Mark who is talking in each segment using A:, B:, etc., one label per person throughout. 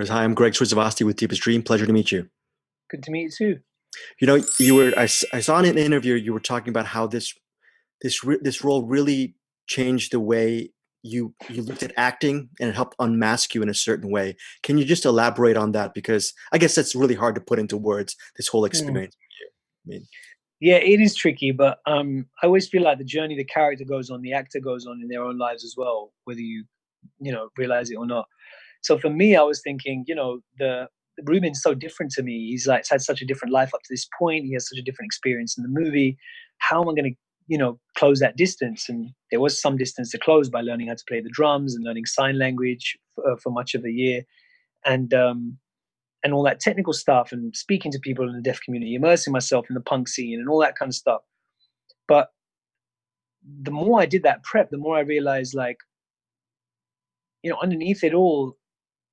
A: Hi, I'm Greg Swirzavasti with Deepest Dream. Pleasure to meet you.
B: Good to meet you too.
A: You know, I saw in an interview you were talking about how this role really changed the way you looked at acting, and it helped unmask you in a certain way. Can you just elaborate on that? Because I guess that's really hard to put into words, this whole
B: Hmm.
A: experience for you. I mean,
B: Yeah, it is tricky, but I always feel like the journey the character goes on, the actor goes on in their own lives as well, whether you realize it or not. So for me, I was thinking, the Ruben's so different to me. He's like had such a different life up to this point. He has such a different experience in the movie. How am I going to, close that distance? And there was some distance to close by learning how to play the drums and learning sign language for much of the year. And all that technical stuff and speaking to people in the deaf community, immersing myself in the punk scene and all that kind of stuff. But the more I did that prep, the more I realized, like, underneath it all,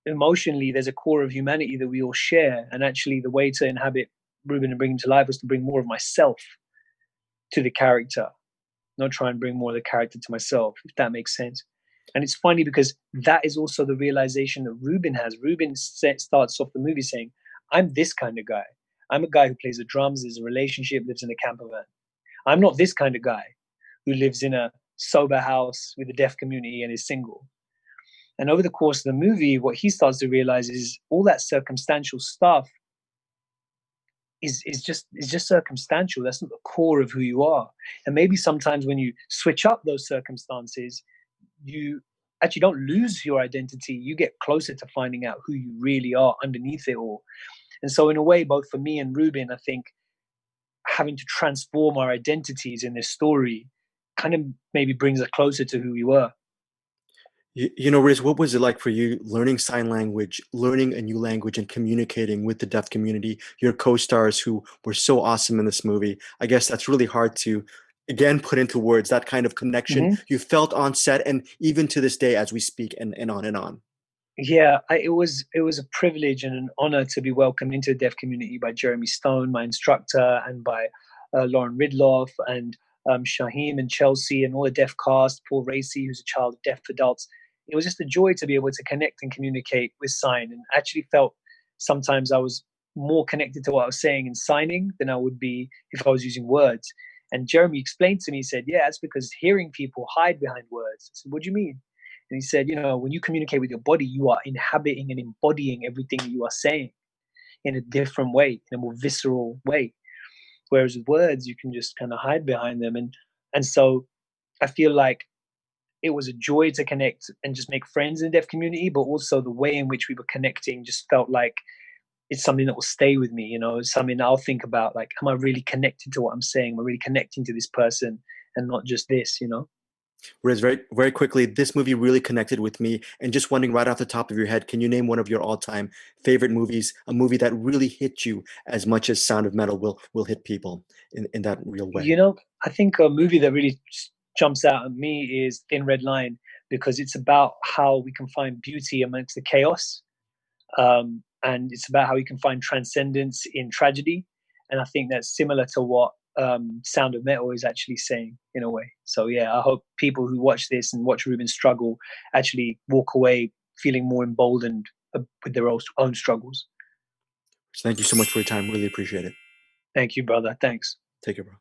B: emotionally, there's a core of humanity that we all share. And actually, the way to inhabit Ruben and bring him to life was to bring more of myself to the character, not try and bring more of the character to myself, if that makes sense. And it's funny because that is also the realization that Ruben has. Starts off the movie saying, I'm this kind of guy. I'm a guy who plays the drums, there's a relationship, lives in a camper van. I'm not this kind of guy who lives in a sober house with a deaf community and is single. And over the course of the movie, what he starts to realize is all that circumstantial stuff is just circumstantial. That's not the core of who you are. And maybe sometimes when you switch up those circumstances, you actually don't lose your identity. You get closer to finding out who you really are underneath it all. And so in a way, both for me and Ruben, I think having to transform our identities in this story kind of maybe brings us closer to who we were.
A: Riz, what was it like for you learning sign language, learning a new language, and communicating with the deaf community, your co-stars who were so awesome in this movie? I guess that's really hard to, again, put into words, that kind of connection
B: Mhm.
A: you felt on set and even to this day as we speak, and on and on.
B: Yeah, it was a privilege and an honor to be welcomed into the deaf community by Jeremy Stone, my instructor, and by Lauren Ridloff and Shaheem and Chelsea and all the deaf cast, Paul Racy, who's a child of deaf adults. It was just a joy to be able to connect and communicate with sign, and actually felt sometimes I was more connected to what I was saying in signing than I would be if I was using words. And Jeremy explained to me, he said, yeah, it's because hearing people hide behind words. I said, what do you mean? And he said, when you communicate with your body, you are inhabiting and embodying everything you are saying in a different way, in a more visceral way. Whereas with words, you can just kind of hide behind them. And so I feel like it was a joy to connect and just make friends in the deaf community, but also the way in which we were connecting just felt like it's something that will stay with me. It's something I'll think about, like, am I really connected to what I'm saying? Am I really connecting to this person and not just this?
A: Riz, very, very quickly, this movie really connected with me. And just wondering right off the top of your head, can you name one of your all-time favorite movies, a movie that really hit you as much as Sound of Metal will hit people in that real way?
B: I think a movie that really jumps out at me is Thin Red Line, because it's about how we can find beauty amongst the chaos. And it's about how we can find transcendence in tragedy. And I think that's similar to what Sound of Metal is actually saying in a way. So yeah, I hope people who watch this and watch Ruben struggle actually walk away feeling more emboldened with their own struggles.
A: So thank you so much for your time. Really appreciate it.
B: Thank you, brother. Thanks.
A: Take care, bro.